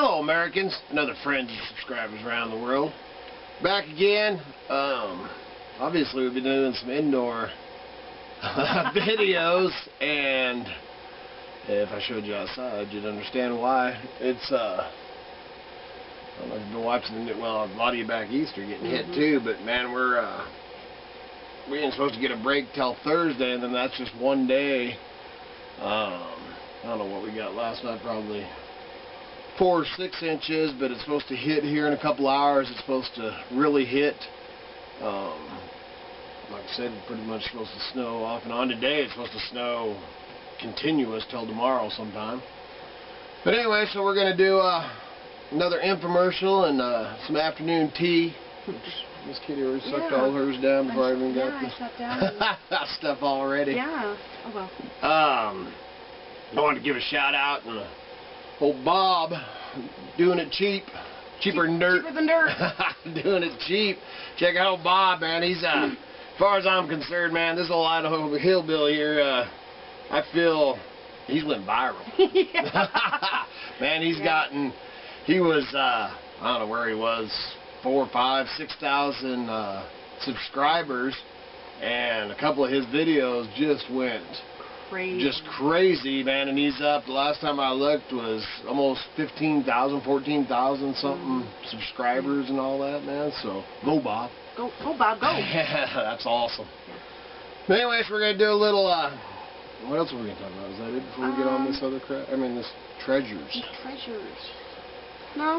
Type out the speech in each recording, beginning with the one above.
Hello Americans, and other friends and subscribers around the world. Back again. Obviously we've been doing some indoor videos, and if I showed you outside you'd understand why. It's I don't know if you've been watching the, well, a lot of you back east are getting hit too, but man, we ain't supposed to get a break till Thursday, and then that's just one day. I don't know what we got last night, probably 4 or 6 inches, but it's supposed to hit here in a couple hours. It's supposed to really hit. Like I said, pretty much supposed to snow off and on. Today it's supposed to snow continuous till tomorrow sometime. But anyway, so we're going to do another infomercial and some afternoon tea. Miss Kitty already sucked all hers down before I even got the stuff already. Yeah. Oh well. I wanted to give a shout out and old Bob, doing it cheap, cheaper than dirt. Cheaper than dirt. Doing it cheap. Check out old Bob, man. He's as far as I'm concerned, man, this old Idaho Hillbilly here, I feel he's went viral. Man, he's gotten. He was I don't know where he was. 4, 5, 6,000 subscribers, and a couple of his videos just went crazy, man. And he's up, the last time I looked was almost 15,000, 14,000 something subscribers and all that, man. So go Bob, go Bob, go. That's awesome. But anyways, we're gonna do a little what else are we gonna talk about? Is that it before we get on this other crap? I mean, this treasures. No,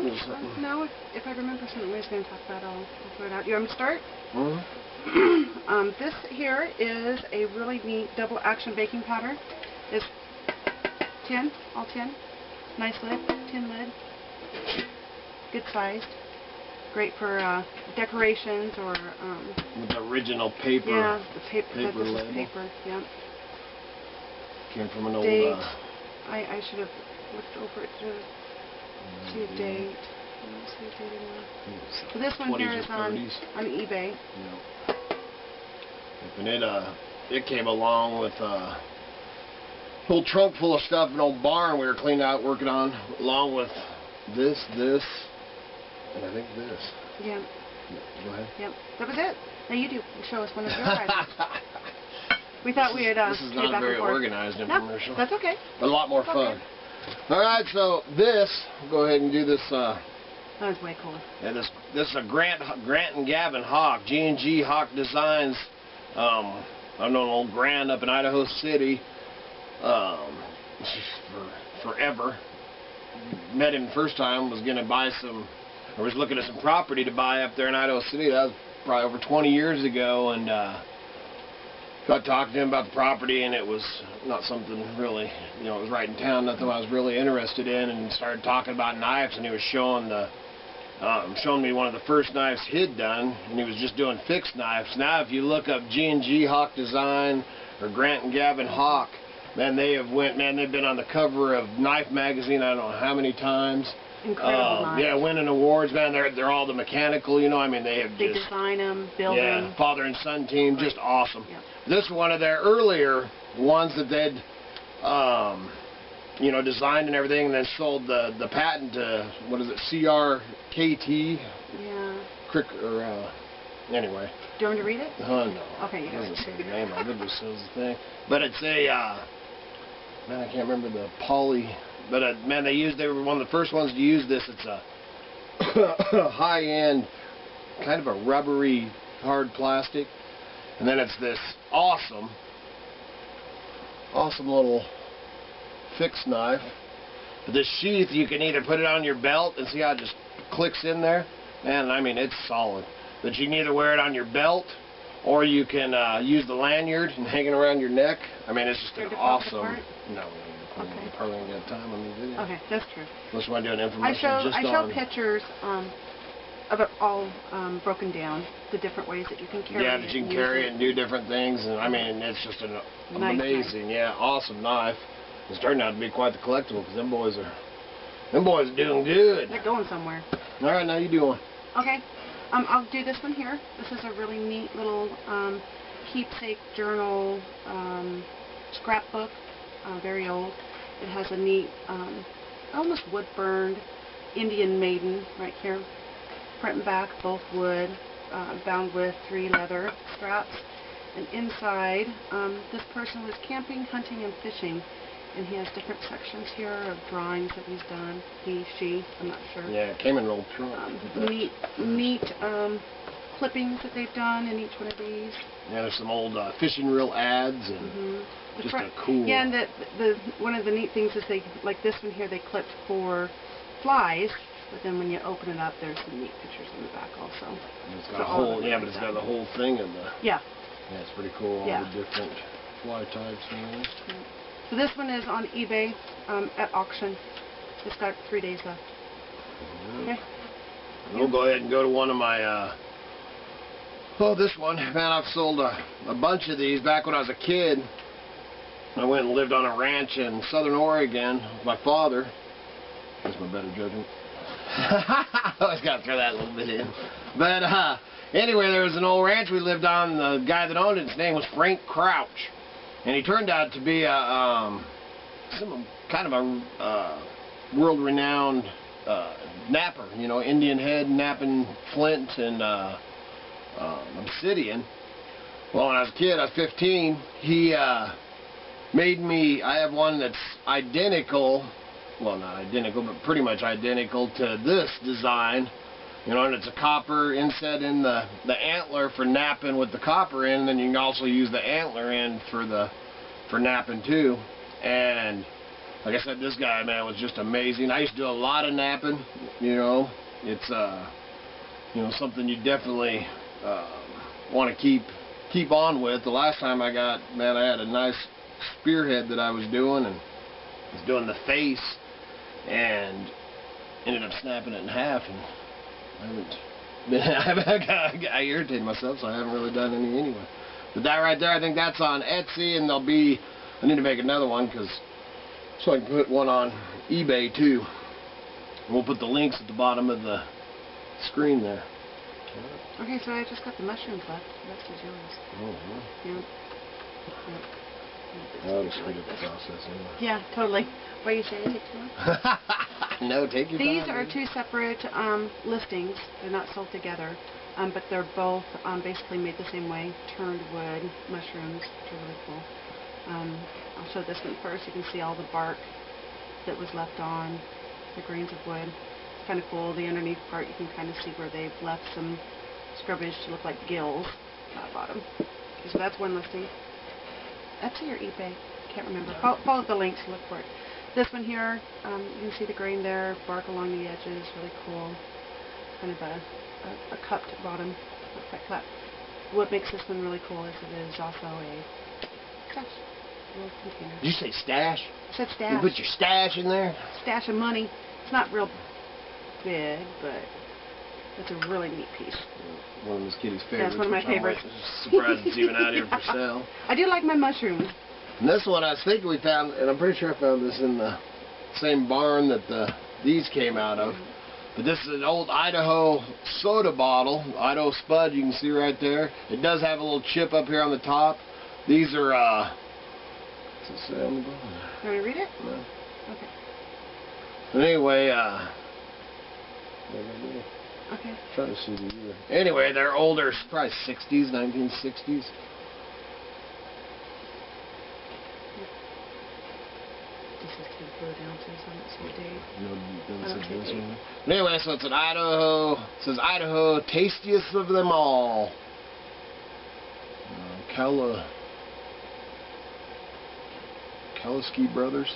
no. If I remember something we was going to talk about, I'll throw it out. You want me to start? This here is a really neat double action baking powder. It's tin, all tin. Nice lid, tin lid. Good sized. Great for decorations or with the original paper. Yeah, the paper. Paper label. Paper. Yeah. Came from an old. I should have looked over it to see a date. See a date anymore. So this one here is on eBay. Yeah. And it came along with a whole trunk full of stuff, an old barn we were cleaning out, working on, along with this, and I think this. Yeah. Go ahead. Yep. That was it. Now you do show us one of your items. We thought we'd this is not a very organized infomercial. No, that's okay. But a lot more fun. Okay. Alright, so this, we'll go ahead and do this. That was way cool. Yeah, this is a Grant and Gavin Hawk, G&G Hawk Designs. I've known old Grant up in Idaho City for forever. Met him the first time, was going to buy some, or was looking at some property to buy up there in Idaho City. That was probably over 20 years ago, and got talking to him about the property, and it was not something really, it was right in town, nothing I was really interested in, and started talking about knives, and he was showing me one of the first knives he'd done, and he was just doing fixed knives. Now if you look up G&G Hawk Design or Grant and Gavin Hawk, man, they've been on the cover of Knife magazine I don't know how many times. Incredible knives. Yeah, winning awards, man. They're all the mechanical, I mean, they design them, build them. Yeah, father and son team, just awesome. Yeah. This is one of their earlier ones that they'd, designed and everything, and then sold the patent to, what is it, CRKT? Yeah. Anyway. Do you want me to read it? No. Okay, you got it. Doesn't say the name of it, just says the thing. But it's a, man, I can't remember the poly, but man, they were one of the first ones to use this. It's a high-end, kind of a rubbery, hard plastic. And then it's this awesome little fixed knife. But this sheath, you can either put it on your belt and see how it just clicks in there. Man, I mean, it's solid. But you can either wear it on your belt, or you can use the lanyard and hang it around your neck. I mean, it's just an awesome. No, we probably ain't got time on the video. Okay, that's true. Unless you want to do an information I show pictures of it all broken down, the different ways that you can carry it. Yeah, that you can carry it and do different things, and I mean, it's just an amazing, awesome knife. It's turning out to be quite the collectible, because them boys are doing good. They're going somewhere. All right, now you do one. Okay, I'll do this one here. This is a really neat little keepsake journal scrapbook, very old. It has a neat, almost wood burned Indian Maiden right here. Front and back, both wood, bound with 3 leather straps. And inside, this person was camping, hunting, and fishing. And he has different sections here of drawings that he's done. He, she, I'm not sure. Yeah, it came in an old trunk. Neat clippings that they've done in each one of these. Yeah, there's some old fishing reel ads and just a cool. Yeah, and the one of the neat things is they, like this one here, they clipped for flies. But then when you open it up, there's some neat pictures in the back also. And it's got a whole, yeah, but it's got the whole thing in the. Yeah. Yeah, it's pretty cool. All the different fly types and all. So this one is on eBay at auction. It's got 3 days left. Okay. We'll go ahead and go to one of my. This one, man, I've sold a bunch of these back when I was a kid. I went and lived on a ranch in southern Oregon with my father. That's my better judgment. I always got to throw that a little bit in. But anyway, there was an old ranch we lived on. The guy that owned it, his name was Frank Crouch. And he turned out to be kind of a world-renowned napper. You know, Indian head, napping flint and obsidian. Well, when I was a kid, I was 15, he made me, I have one that's identical, well, not identical, but pretty much identical to this design. You know, and it's a copper inset in the antler for napping with the copper in, and then you can also use the antler end for napping too. And like I said, this guy, man, was just amazing. I used to do a lot of napping. You know, it's you know, something you definitely want to keep on with. The last time I got, man, I had a nice spearhead that I was doing, and I was doing the face, and ended up snapping it in half, and I irritated myself, so I haven't really done any anyway. But that right there, I think that's on Etsy, and there'll be, I need to make another one, so I can put one on eBay too. And we'll put the links at the bottom of the screen there. Okay, so I just got the mushrooms left. The rest is yours. Oh, yeah. That'll speed up the process anyway. Yeah, totally. Why you say it takes too long? No, take your time. These are 2 separate listings. They're not sold together, but they're both basically made the same way. Turned wood, mushrooms, which are really cool. I'll show this one first. You can see all the bark that was left on, the grains of wood. It's kind of cool. The underneath part, you can kind of see where they've left some scrubbage to look like gills at the bottom. Okay, so that's one listing. Etsy or eBay? Can't remember. Follow the links and look for it. This one here, you can see the grain there, bark along the edges, really cool. Kind of a cupped bottom, not quite cut. What makes this one really cool is it is also a stash, little container. Did you say stash? I said stash. You put your stash in there? Stash of money. It's not real big, but it's a really neat piece. One of Miss Kitty's favorites. That's one of my favorites. I'm surprised it's even out here for sale. I do like my mushrooms. And this one I was thinking we found, and I'm pretty sure I found this in the same barn that these came out of. But this is an old Idaho soda bottle, Idaho Spud, you can see right there. It does have a little chip up here on the top. These are, what's it say on the bottom? You want me to read it? No. Okay. But anyway, Okay. Try to see the year. Anyway, they're older, probably 60s, 1960s. This is 10 ounces on it, so date. No, doesn't say this one. But anyway, so it's an Idaho. It says Idaho, tastiest of them all. Kaliski Brothers.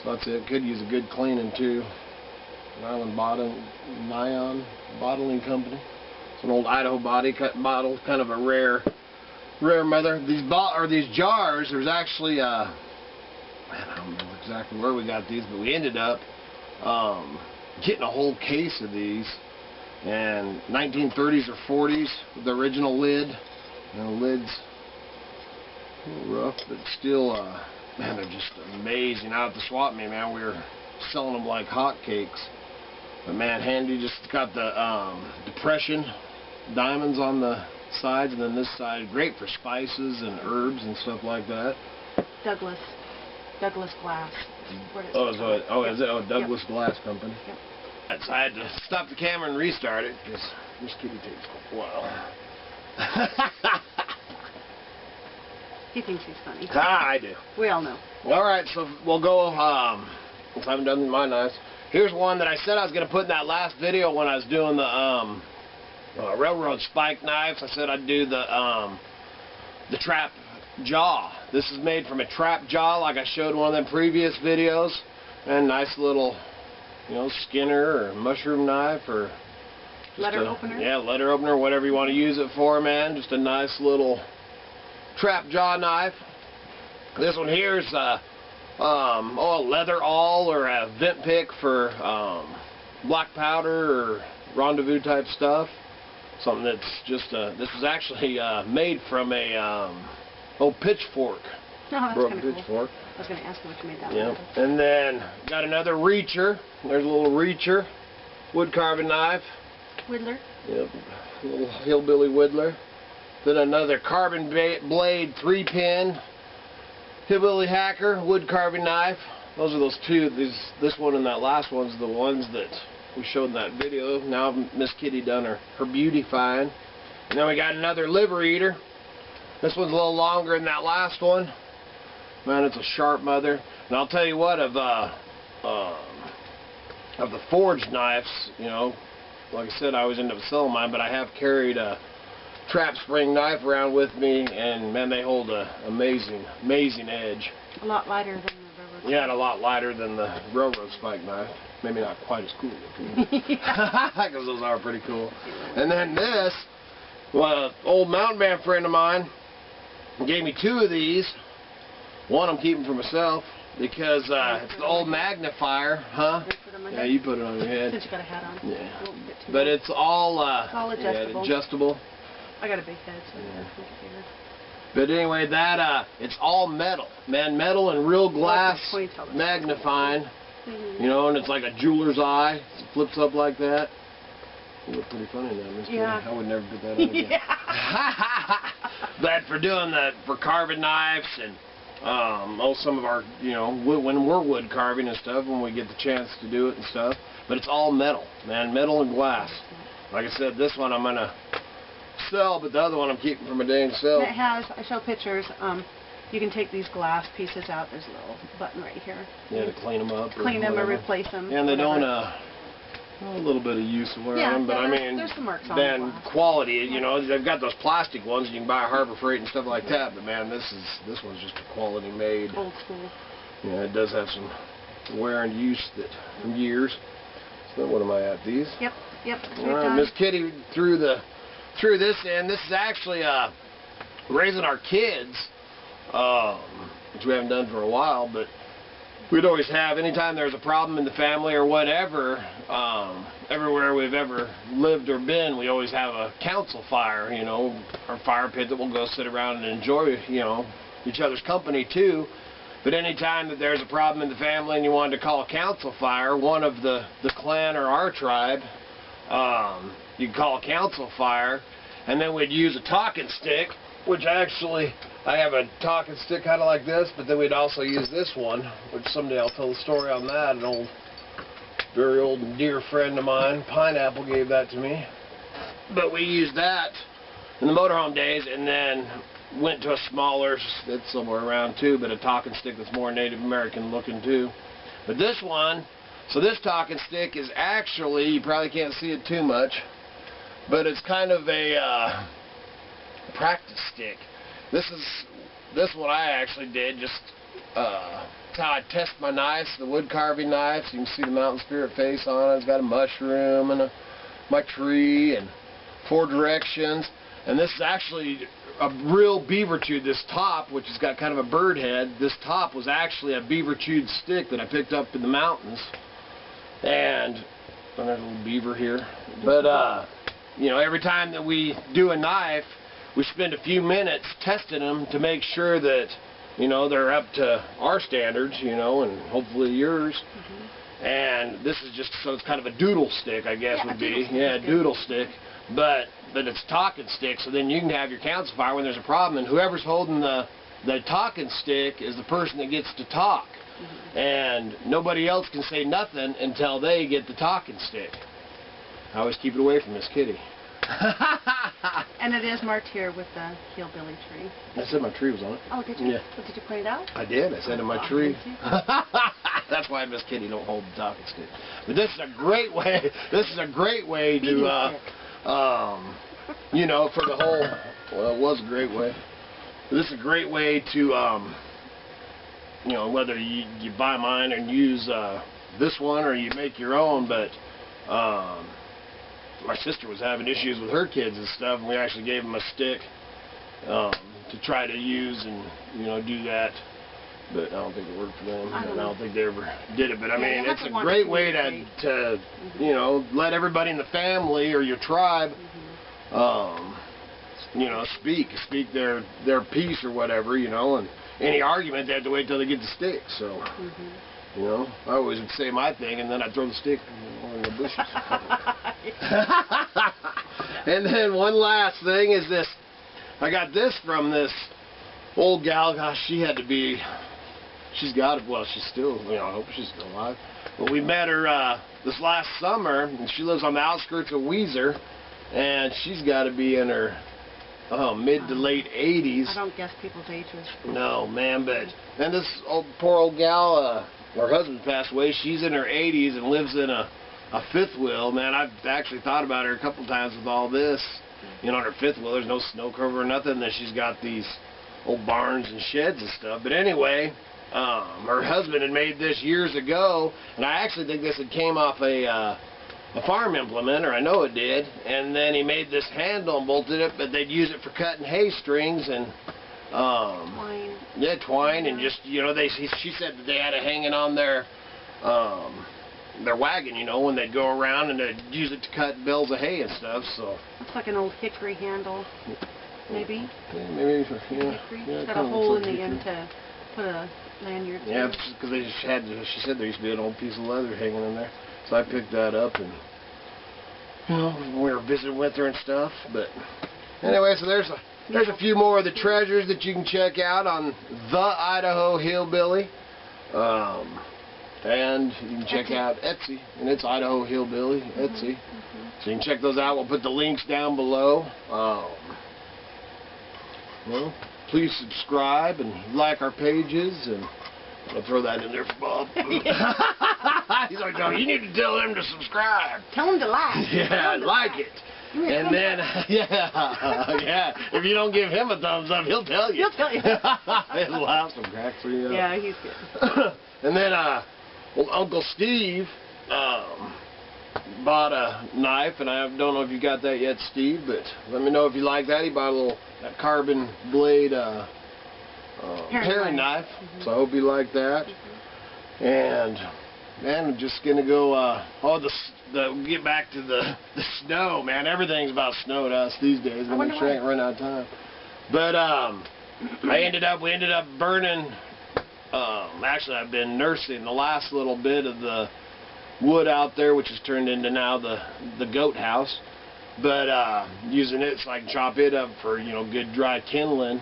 So that's it. Could use a good cleaning too. Island Nyan Bottling Company. It's an old Idaho bottle, kind of a rare mother. These jars. There's actually man, I don't know exactly where we got these, but we ended up getting a whole case of these, and 1930s or 40s with the original lid. You know, lid's a little rough, but still, man, they're just amazing. Out at the swap meet, man, we were selling them like hotcakes. But man, handy, just got the depression diamonds on the sides, and then this side, great for spices and herbs and stuff like that. Douglas Glass. Is it? Oh, Douglas Glass Company. Yep. So I had to stop the camera and restart it because this kitty takes a while. He thinks he's funny. I do. We all know. Alright, so we'll go, since I haven't done my knives. Here's one that I said I was going to put in that last video when I was doing the railroad spike knives. I said I'd do the trap jaw. This is made from a trap jaw like I showed in one of them previous videos. And nice little, you know, Skinner or mushroom knife or Letter opener? Yeah, letter opener, whatever you want to use it for, man. Just a nice little trap jaw knife. This one here is a leather awl or a vent pick for black powder or rendezvous type stuff. Something that's just this is actually made from a old pitchfork. Oh, that's broken kind of pitchfork. cool. I was going to ask you what you made that Yeah, one. and then got another reacher. There's a little reacher, wood carving knife. Whittler. Yep, a little hillbilly whittler. Then another carbon blade 3-pin hillbilly hacker wood carving knife. Those are those two. This one and that last one's the ones that we showed in that video. Now Miss Kitty done her beautifying. And then we got another liver eater. This one's a little longer than that last one. Man, it's a sharp mother. And I'll tell you what, of the forged knives, you know, like I said, I always end up selling mine, but I have carried a trap spring knife around with me, and man, they hold a amazing edge. A lot lighter than the railroad. Yeah, and a lot lighter than the railroad spike knife. Maybe not quite as cool looking, because those are pretty cool. And then this, well, old mountain man friend of mine gave me 2 of these. One I'm keeping for myself because it's the old magnifier, huh? Yeah, you put it on your head. Since you got a hat on. Yeah. But it's all adjustable. Yeah, adjustable. I got a big head, so yeah. Make it bigger. But anyway, that it's all metal, man, metal and real glass magnifying. You know, and it's like a jeweler's eye. It flips up like that. You look pretty funny now, Miss Kitty. I would never put that on again. But for doing for carving knives and some of our, you know, when we're wood carving and stuff, when we get the chance to do it and stuff. But it's all metal, man, metal and glass. Like I said, this one I'm gonna sell, but the other one I'm keeping for my dang self. And it has, I show pictures, you can take these glass pieces out. There's a little button right here. Yeah, to clean them up. Clean them or replace them. And they don't, a little bit of use of wear on them, but I mean, there's some marks on then quality, you know, they've got those plastic ones you can buy at Harbor Freight and stuff like that, but man, this one's just a quality made. Old school. Yeah, it does have some wear and use from years. So what am I at, these? Yep. All right, Miss Kitty threw this in. This is actually raising our kids, which we haven't done for a while, but we'd always have, anytime there's a problem in the family or whatever, everywhere we've ever lived or been, we always have a council fire, you know, our fire pit that we'll go sit around and enjoy, you know, each other's company too. But anytime that there's a problem in the family and you wanted to call a council fire, one of the clan or our tribe, you can call a council fire, and then we'd use a talking stick, which actually, I have a talking stick kind of like this, but then we'd also use this one, which someday I'll tell the story on that. An very old and dear friend of mine, Pineapple, gave that to me. But we used that in the motorhome days, and then went to a smaller, it's somewhere around too, but a talking stick that's more Native American looking too. But this one, so this talking stick is actually, you probably can't see it too much, but it's kind of a practice stick. This one I actually did, just it's how I test my knives, the wood carving knives. You can see the mountain spirit face on it. It's got a mushroom and my tree and 4 directions. And this is actually a real beaver chewed. This top, which has got kind of a bird head, this top was actually a beaver chewed stick that I picked up in the mountains. And there's a little beaver here. But you know, every time that we do a knife, we spend a few minutes testing them to make sure that, you know, they're up to our standards, you know, and hopefully yours. And this is just, so it's kind of a doodle stick, I guess, would be. Yeah, a doodle stick. But it's talking stick, so then you can have your council fire when there's a problem, and whoever's holding the the talking stick is the person that gets to talk. And nobody else can say nothing until they get the talking stick. I always keep it away from Miss Kitty. And it is marked here with the hillbilly tree. I said my tree was on it. Oh, did you? Yeah. Well, did you point it out? I did. I said in my Oh, tree. thank you. That's why Miss Kitty don't hold the talking stick. But this is a great way. This is a great way to, you know, for the whole. Well, it was a great way. But this is a great way to, you know, whether you buy mine and use this one or you make your own. But my sister was having issues with her kids and stuff, and we actually gave them a stick to try to use and, you know, do that. But I don't think it worked for them. I don't think they ever did it. But I mean, it's a great way to you know, let everybody in the family or your tribe, you know, speak their piece or whatever, you know. And any argument, they have to wait till they get the stick. So, you know, I always would say my thing, and then I'd throw the stick in the bushes. And then one last thing is this. I got this from this old gal. Gosh, she had to be. She's got it. Well, she's still. You know, I hope she's still alive. But we met her this last summer, and she lives on the outskirts of Weiser, and she's got to be in her mid to late 80s. I don't guess people's ages. No, man, but and this poor old gal, her husband passed away. She's in her 80s and lives in a fifth wheel. Man, I've actually thought about her a couple times with all this. You know, on her fifth wheel, there's no snow cover or nothing. Then she's got these old barns and sheds and stuff. But anyway, her husband had made this years ago, and I actually think this had came off a farm implement, or I know it did. And then he made this handle and bolted it, but they'd use it for cutting hay strings and twine. Yeah, twine, and just, you know, she said that they had it hanging on their wagon, you know, when they'd go around, and they'd use it to cut bales of hay and stuff. So looks like an old hickory handle, maybe. Yeah, maybe. Yeah. Hickory. Yeah, It's got a hole in the end to put a lanyard. Yeah, because they just had. She said there used to be an old piece of leather hanging in there, so I picked that up, and you know, we were visiting with her and stuff. But anyway, so there's a few more of the treasures that you can check out on the Idaho Hillbilly. And you can check out Etsy, and it's Idaho Hillbilly, Etsy. So you can check those out. We'll put the links down below. Well, please subscribe and like our pages, and I'll throw that in there for Bob. He's like, no, you need to tell them to subscribe. Tell them to like. Yeah, like it. And then, yeah, if you don't give him a thumbs up, he'll tell you. He'll tell you. He'll laugh some cracks for you. Yeah, he's good. And then, well, Uncle Steve bought a knife, and I don't know if you got that yet, Steve, but let me know if you like that. He bought a little carbon blade paring knife, so I hope you like that. And man, I'm just gonna go. Get back to the snow, man. Everything's about snow to us these days. I'm sure I ain't run out of time. But we ended up burning. Actually, I've been nursing the last little bit of the wood out there, which has turned into now the goat house. But using it so I can chop it up for, you know, good dry kindling.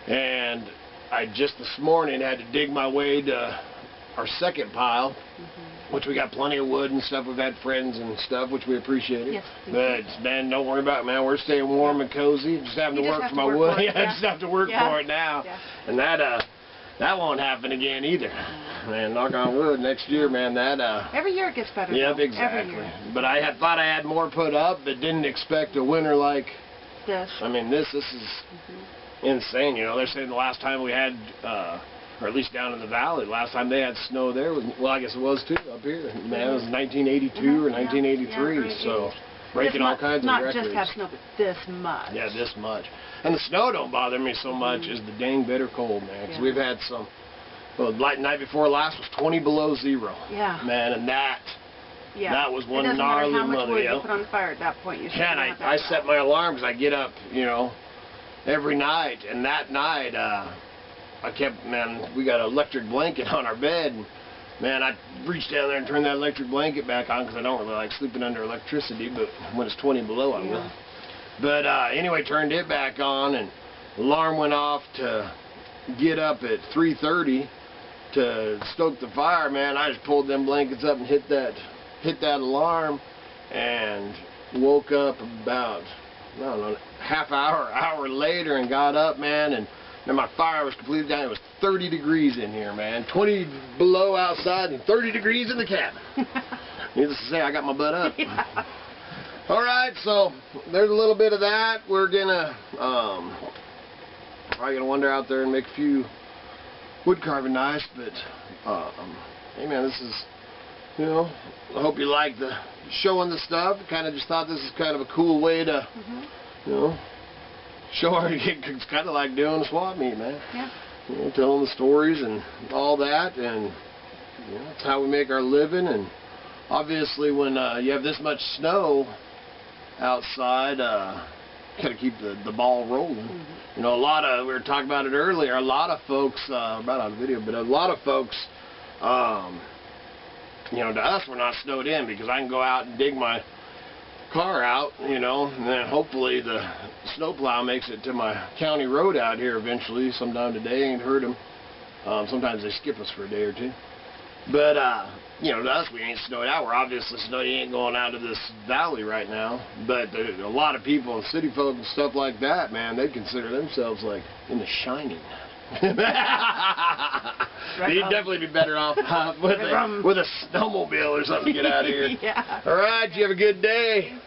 And I just this morning had to dig my way to our second pile, which we got plenty of wood and stuff. We've had friends and stuff, which we appreciate. Yes, but man, don't worry about it, man. We're staying warm and cozy. Just having to work for my wood. I just have to work for it now. Yeah. And that won't happen again either. Man, knock on wood, next year, man, every year it gets better. Yep, exactly. Every year. But I thought I had more put up, but didn't expect a winter like this. I mean, this is insane. You know, they're saying the last time we had, or at least down in the valley, the last time they had snow there was, well, I guess it was too up here. Man, it was 1982 or 1983. So breaking all kinds of records. Not just have snow, but this much. Yeah, this much. And the snow don't bother me so much as the dang bitter cold, man. Because we've had some. Well, the night before last was 20 below zero. Yeah. Man, and that was one gnarly mother. It doesn't matter how much wood you put on the fire at that point. You I set my alarm because I get up, you know, every night. And that night, I kept, man, we got an electric blanket on our bed. And, man, I reached down there and turned that electric blanket back on because I don't really like sleeping under electricity. But when it's 20 below, I will. But anyway, turned it back on, and the alarm went off to get up at 3:30 to stoke the fire, man, I just pulled them blankets up and hit that alarm, and woke up about, I don't know, hour later, and got up, man, and then my fire was completely down. It was 30 degrees in here, man. 20 below outside and 30 degrees in the cabin. Needless to say, I got my butt up. Yeah. All right, so there's a little bit of that. We're gonna probably gonna wander out there and make a few wood carving knives, but hey, man, this is, you know, I hope you like the showing the stuff. Kind of just thought this is kind of a cool way to, you know, show our, it's kind of like doing a swap meet, man. Yeah. You know, telling the stories and all that, and you know, that's how we make our living. And obviously, when you have this much snow outside, gotta keep the ball rolling. You know, we were talking about it earlier. A lot of folks, about on the video, but a lot of folks, you know, to us, we're not snowed in because I can go out and dig my car out, you know, and then hopefully the snowplow makes it to my county road out here eventually, sometime today. Ain't heard them. Sometimes they skip us for a day or two. But, you know, to us, we ain't snowed out. We're obviously snowed. You ain't going out of this valley right now. But a lot of people and city folk and stuff like that, man, they consider themselves like in the shining. You'd definitely be better off with a snowmobile or something to get out of here. Yeah. All right, you have a good day.